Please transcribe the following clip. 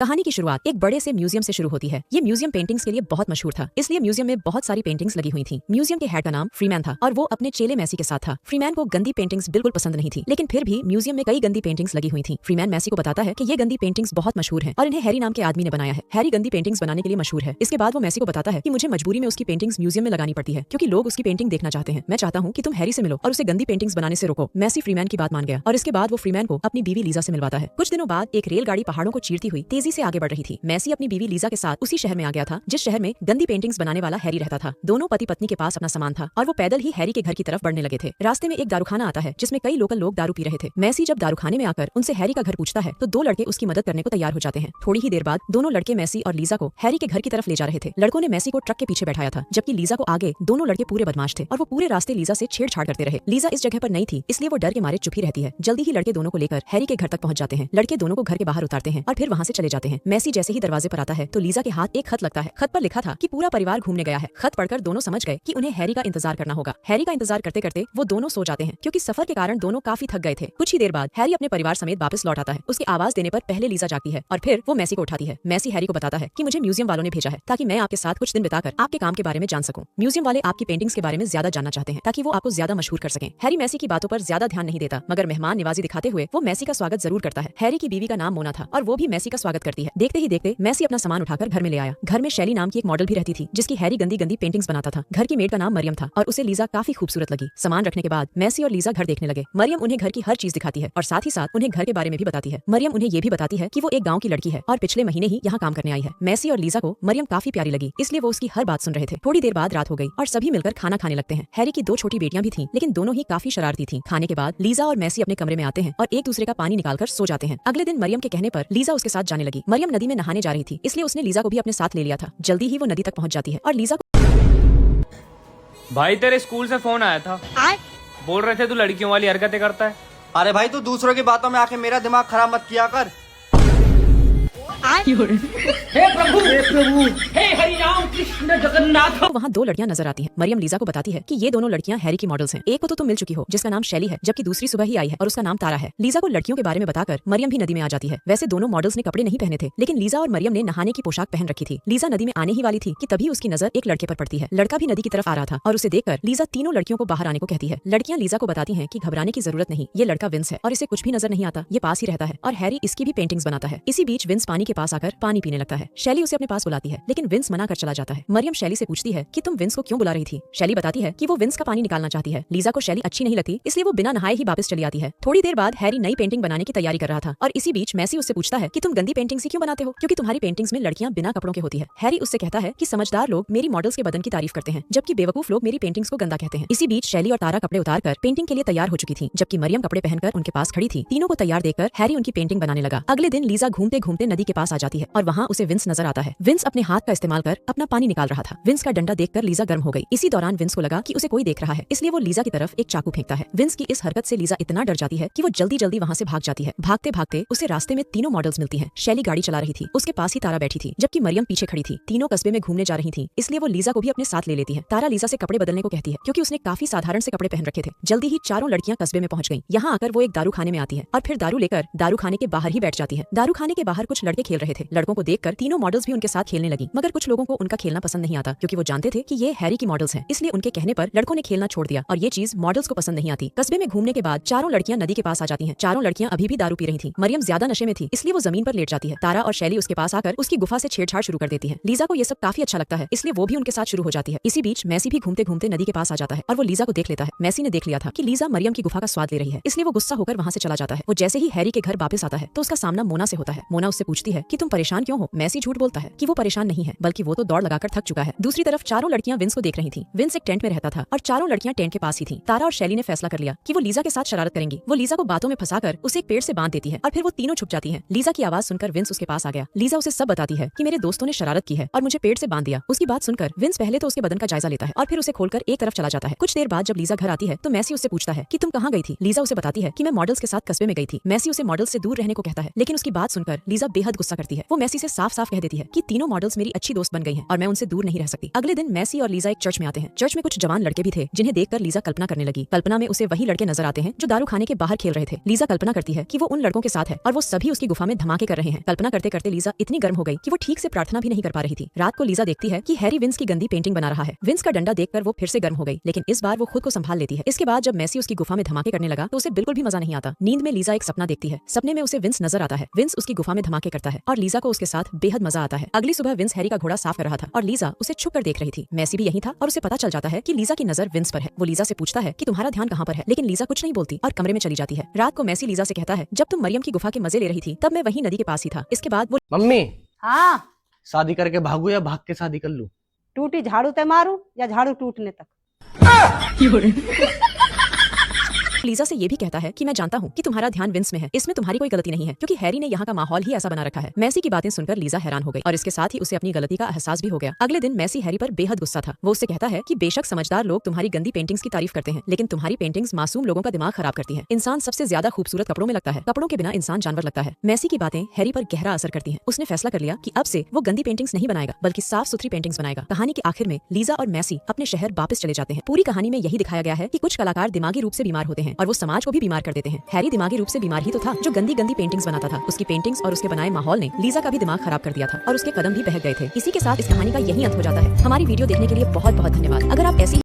कहानी की शुरुआत एक बड़े से म्यूजियम से शुरू होती है। ये म्यूजियम पेंटिंग्स के लिए बहुत मशहूर था, इसलिए म्यूजियम में बहुत सारी पेंटिंग्स लगी हुई थी। म्यूजियम के हेड का नाम फ्रीमैन था और वो अपने चेले मैसी के साथ था। फ्रीमैन को गंदी पेंटिंग्स बिल्कुल पसंद नहीं थी, लेकिन फिर भी म्यूजियम में कई गंदी पेंटिंग्स लगी हुई थी। फ्रीमैन मैसी को बताता है कि ये गंदी पेंटिंग्स बहुत मशहूर है और इन्हें हैरी नाम के आदमी ने बनाया है। हैरी गंदी पेंटिंग्स बनाने के लिए मशहूर है। इसके बाद वो मैसी को बताता है कि मुझे मजबूरी में उसकी पेंटिंग्स म्यूजियम में लगानी पड़ती है क्योंकि लोग उसकी पेंटिंग देखना चाहते हैं। मैं चाहता हूँ कि तुम हैरी से मिलो और उसे गंदी पेंटिंग्स बनाने से रोको। मैसी फ्रीमैन की बात मान गया और इसके बाद वो फ्रीमैन को अपनी बीवी लीजा से मिलवाता है। कुछ दिनों बाद एक रेलगाड़ी पहाड़ों को चीरती हुई तेजी से आगे बढ़ रही थी। मैसी अपनी बीवी लीजा के साथ उसी शहर में आ गया था जिस शहर में गंदी पेंटिंग्स बनाने वाला हैरी रहता था। दोनों पति पत्नी के पास अपना सामान था और वो पैदल ही हैरी के घर की तरफ बढ़ने लगे थे। रास्ते में एक दारूखाना आता है जिसमें कई लोकल लोग दारू पी रहे थे। मैसी जब दारूखाने में आकर उनसे हैरी का घर पूछता है तो दो लड़के उसकी मदद करने को तैयार हो जाते हैं। थोड़ी ही देर बाद दोनों लड़के मैसी और लीजा को हैरी के घर की तरफ ले जा रहे थे। लड़कों ने मैसी को ट्रक के पीछे बैठाया था जबकि लीजा को आगे। दोनों लड़के पूरे बदमाश थे और वो पूरे रास्ते लीजा से छेड़छाड़ करते रहे। लीजा इस जगह पर नहीं थी इसलिए वो डर के मारे चुप ही रहती है। जल्दी ही लड़के दोनों को लेकर हैरी के घर तक पहुंच जाते हैं। लड़के दोनों को घर के बाहर उतारते हैं और फिर वहाँ से चले जाते हैं। मैसी जैसे ही दरवाजे पर आता है तो लीजा के हाथ एक खत लगता है। खत पर लिखा था कि पूरा परिवार घूमने गया है। खत पढ़कर दोनों समझ गए कि उन्हें हैरी का इंतजार करना होगा। हैरी का इंतजार करते करते वो दोनों सो जाते हैं क्योंकि सफर के कारण दोनों काफी थक गए थे। कुछ ही देर बाद हैरी अपने परिवार समेत वापस लौट आता है। उसकी आवाज देने पर पहले लीजा जागती है और फिर वो मैसी को उठाती है। मैसी हैरी को बताता है कि मुझे म्यूजियम वालों ने भेजा है ताकि मैं आपके साथ कुछ दिन बिताकर आपके काम के बारे में जान सकूं। म्यूजियम वाले आपकी पेंटिंग्स के बारे में ज्यादा जानना चाहते हैं ताकि वो आपको ज्यादा मशहूर कर सकें। हैरी मैसी की बातों पर ज्यादा ध्यान नहीं देता मगर मेहमान निवाजी दिखाते हुए वो मैसी का स्वागत जरूर करता है। हैरी की बीवी का नाम मोना था और वो भी मैसी का स्वागत करती है। देखते ही देखते मैसी अपना सामान उठाकर घर में ले आया। घर में शैली नाम की एक मॉडल भी रहती थी जिसकी हैरी गंदी गंदी पेंटिंग्स बनाता था। घर की मेड का नाम मरियम था और उसे लीजा काफी खूबसूरत लगी। सामान रखने के बाद मैसी और लीजा घर देखने लगे। मरियम उन्हें घर की हर चीज दिखाती है और साथ ही साथ उन्हें घर के बारे में भी बताती है। मरियम उन्हें ये भी बताती है कि वो एक गांव की लड़की है और पिछले महीने ही यहाँ काम करने आई है। मैसी और लीजा को मरियम काफी प्यारी लगी इसलिए वो उसकी हर बात सुन रहे थे। थोड़ी देर बाद रात हो गई और सभी मिलकर खाना खाने लगते हैं। हैरी की दो छोटी बेटियां भी थीं लेकिन दोनों ही काफी शरारती थीं। खाने के बाद लीजा और मैसी अपने कमरे में आते हैं और एक दूसरे का पानी निकालकर सो जाते हैं। अगले दिन मरियम के कहने पर लीजा उसके साथ जाने लगी। मरियम नदी में नहाने जा रही थी इसलिए उसने लीजा को भी अपने साथ ले लिया था। जल्दी ही वो नदी तक पहुंच जाती है और लीजा को भाई तेरे स्कूल से फोन आया था। बोल रहे थे तू लड़कियों वाली हरकतें करता है। अरे भाई तू दूसरों की बातों में आके मेरा दिमाग खराब मत किया कर। हे प्रभु हे हरि राम कृष्ण जगन्नाथ। वहाँ दो लड़कियां नजर आती हैं। मरियम लीजा को बताती है कि ये दोनों लड़कियां हैरी की मॉडल्स हैं। एक को तो तुम मिल चुकी हो जिसका नाम शैली है जबकि दूसरी सुबह ही आई है और उसका नाम तारा है। लीजा को लड़कियों के बारे में बताकर मरियम भी नदी में आ जाती है। वैसे दोनों मॉडल्स ने कपड़े नहीं पहने थे लेकिन लीजा और मरियम ने नहाने की पोशाक पहन रखी थी। लीजा नदी में आने ही वाली थी कि तभी उसकी नजर एक लड़के पर पड़ती है। लड़का भी नदी की तरफ आ रहा था और उसे देखकर लीजा तीनों लड़कियों को बाहर आने को कहती है। लड़कियां लीजा को बताती हैं कि घबराने की जरूरत नहीं, ये लड़का विंस है और इसे कुछ भी नजर नहीं आता, ये पास ही रहता है और हैरी इसकी भी पेंटिंग्स बनाता है। इसी बीच विंस पानी के पास आकर पानी पीने लगता है। शैली उसे अपने पास बुलाती है लेकिन विंस मना कर चला जाता है। मरियम शैली से पूछती है कि तुम विंस को क्यों बुला रही थी। शैली बताती है कि वो विंस का पानी निकालना चाहती है। लीजा को शैली अच्छी नहीं लगती इसलिए वो बिना नहाए ही वापस चली आती है। थोड़ी देर बाद हैरी नई पेंटिंग बनाने की तैयारी कर रहा था और इसी बीच मैसी उससे पूछता है कि तुम गंदी पेंटिंग्स ही क्यों बनाते हो क्योंकि तुम्हारी पेंटिंग्स में लड़कियां बिना कपड़ों के होती है। हैरी उससे कहता है कि समझदार लोग मेरी मॉडल्स के बदन की तारीफ करते हैं जबकि बेवकूफ लोग मेरी पेंटिंग्स को गंदा कहते हैं। इसी बीच शैली और तारा कपड़े उतार कर पेंटिंग के लिए तैयार हो चुकी थी जबकि मरियम कपड़े पहनकर उनके पास खड़ी थी। तीनों को तैयार देखकर हैरी उनकी पेंटिंग बनाने लगा। अगले दिन लीजा घूमते घूमते नदी के पास आ जाती है और वहाँ उसे विंस नजर आता है। विंस अपने हाथ का इस्तेमाल कर अपना पानी निकाल रहा था। विंस का डंडा देखकर लीजा गर्म हो गई। इसी दौरान विंस को लगा कि उसे कोई देख रहा है इसलिए वो लीजा की तरफ एक चाकू फेंकता है। विंस की इस हरकत से लीजा इतना डर जाती है कि वो जल्दी जल्दी वहाँ से भाग जाती है। भागते भागते उसे रास्ते में तीनों मॉडल्स मिलती हैं। शैली गाड़ी चला रही थी, उसके पास ही तारा बैठी थी जबकि मरियम पीछे खड़ी थी। तीनों कस्बे में घूमने जा रही थी इसलिए वो लीजा को भी अपने साथ ले लेती है। तारा लीजा से कपड़े बदलने को कहती है क्योंकि उसने काफी साधारण से कपड़े पहन रखे थे। जल्दी ही चारों लड़कियां कस्बे में पहुंच गईं। यहाँ आकर वो एक दारू खाने में आती है और फिर दारू लेकर दारू खाने के बाहर ही बैठ जाती है। दारू खाने के बाहर कुछ लड़के खेल रहे थे। लड़कों को देखकर तीनों मॉडल्स भी उनके साथ खेलने लगी मगर कुछ लोगों को उनका खेलना पसंद नहीं आता क्योंकि वो जानते थे कि ये हैरी की मॉडल्स हैं। इसलिए उनके कहने पर लड़कों ने खेलना छोड़ दिया और ये चीज मॉडल्स को पसंद नहीं आती। कस्बे में घूमने के बाद चारों लड़कियां नदी के पास आ जाती हैं। चारों लड़कियां अभी भी दारू पी रही थीं। मरियम ज्यादा नशे में थी इसलिए वो जमीन पर लेट जाती है। तारा और शैली उसके पास आकर उसकी गुफा से छेड़छाड़ शुरू कर देती है। लीजा को ये सब काफी अच्छा लगता है इसलिए वो भी उनके साथ शुरू हो जाती है। इसी बीच मैसी भी घूमते घूमते नदी के पास आ जाता है और वो लीजा को देख लेता है। मैसी ने देख लिया था कि लीजा मरियम की गुफा का स्वाद ले रही है इसलिए वो गुस्सा होकर वहाँ से चला जाता है। वो जैसे ही हैरी के घर वापस आता है तो उसका सामना मोना से होता है। मोना उससे पूछती है कि तुम परेशान क्यों हो। मैसी झूठ बोलता है कि वो परेशान नहीं है बल्कि वो तो दौड़ लगाकर थक चुका है। दूसरी तरफ चारों लड़कियां विंस को देख रही थी। विंस एक टेंट में रहता था और चारों लड़कियां टेंट के पास ही थी। तारा और शैली ने फैसला कर लिया कि वो लीजा के साथ शरारत करेंगी। वो लीजा को बातों में फंसाकर उसे एक पेड़ से बांध देती है और फिर वो तीनों छुप जाती हैं। लीजा की आवाज सुनकर विंस उसके पास आ गया। लीजा उसे सब बताती है कि मेरे दोस्तों ने शरारत की है और मुझे पेड़ से बांध दिया। उसकी बात सुनकर विंस पहले तो उसके बदन का जायजा लेता है और फिर उसे खोलकर एक तरफ चला जाता है। कुछ देर बाद जब लीजा घर आती है तो मैसी उससे पूछता है कि तुम कहाँ गई थी। लीजा उसे बताती है कि मैं मॉडल्स के साथ कस्बे में गई थी। मैसी उसे मॉडल्स से दूर रहने को कहता है लेकिन उसकी बात सुनकर लीजा बेहद गुस्सा करती है। करती है। वो मैसी से साफ साफ कह देती है कि तीनों मॉडल्स मेरी अच्छी दोस्त बन गई हैं और मैं उनसे दूर नहीं रह सकती। अगले दिन मैसी और लीजा एक चर्च में आते हैं। चर्च में कुछ जवान लड़के भी थे जिन्हें देखकर लीजा कल्पना करने लगी। कल्पना में उसे वही लड़के नजर आते हैं जो दारू खाने के बाहर खेल रहे थे। लीजा कल्पना करती है कि वो उन लड़कों के साथ है और वो सभी उसकी गुफा में धमाके कर रहे हैं। कल्पना करते करते लीजा इतनी गर्म हो गई कि वो ठीक से प्रार्थना भी नहीं कर पा रही थी। रात को लीजा देखती है कि हैरी विंस की गंदी पेंटिंग बना रहा है। विंस का डंडा देखकर वो फिर से गर्म हो गई, लेकिन इस बार वो खुद को संभाल लेती है। इसके बाद जब मैसी उसकी गुफा में धमाके करने लगा तो उसे बिल्कुल भी मजा नहीं आता। नींद में लीजा एक सपना देखती है। सपने में उसे विंस नजर आता है। विंस उसकी गुफा में धमाके करता है और लीजा को उसके साथ बेहद मजा आता है। अगली सुबह विंस हैरी का घोड़ा साफ कर रहा था और लीजा उसे छुप कर देख रही थी। मैसी भी यही था और उसे पता चल जाता है कि लीजा की नजर विंस पर है। वो लीजा से पूछता है कि तुम्हारा ध्यान कहाँ पर है, लेकिन लीजा कुछ नहीं बोलती और कमरे में चली जाती है। रात को मैसी लीजा से कहता है, जब तुम मरियम की गुफा के मजे ले रही थी तब मैं वही नदी के पास ही था। इसके बाद वो मम्मी हाँ, शादी करके भागू या भाग के शादी कर लूं? टूटी झाड़ू ते मारू या झाड़ू टूटने तक। लीजा से ये भी कहता है कि मैं जानता हूँ कि तुम्हारा ध्यान विंस में है, इसमें तुम्हारी कोई गलती नहीं है क्योंकि हैरी ने यहाँ का माहौल ही ऐसा बना रखा है। मैसी की बातें सुनकर लीजा हैरान हो गई और इसके साथ ही उसे अपनी गलती का एहसास भी हो गया। अगले दिन मैसी हैरी पर बेहद गुस्सा था। वो उससे कहता है कि बेशक समझदार लोग तुम्हारी गंदी पेंटिंग्स की तारीफ करते हैं, लेकिन तुम्हारी पेंटिंग्स मासूम लोगों का दिमाग खराब करती है। इंसान सबसे ज्यादा खूबसूरत कपड़ों में लगता है, कपड़ों के बिना इंसान जानवर लगता है। मैसी की बातें हैरी पर गहरा असर करती है। उसने फैसला कर लिया कि अब से वो गंदी पेंटिंग्स नहीं बनाएगा बल्कि साफ सुथरी पेंटिंग्स बनाएगा। कहानी के आखिर में लीजा और मैसी अपने शहर वापस चले जाते हैं। पूरी कहानी में यही दिखाया गया है कि कुछ कलाकार दिमागी रूप से बीमार होते हैं और वो समाज को भी बीमार कर देते हैं। हैरी दिमागी रूप से बीमार ही तो था जो गंदी गंदी पेंटिंग्स बनाता था। उसकी पेंटिंग्स और उसके बनाए माहौल ने लीजा का भी दिमाग खराब कर दिया था और उसके कदम भी बहक गए थे। इसी के साथ इस कहानी का यही अंत हो जाता है। हमारी वीडियो देखने के लिए बहुत बहुत धन्यवाद। अगर आप ऐसी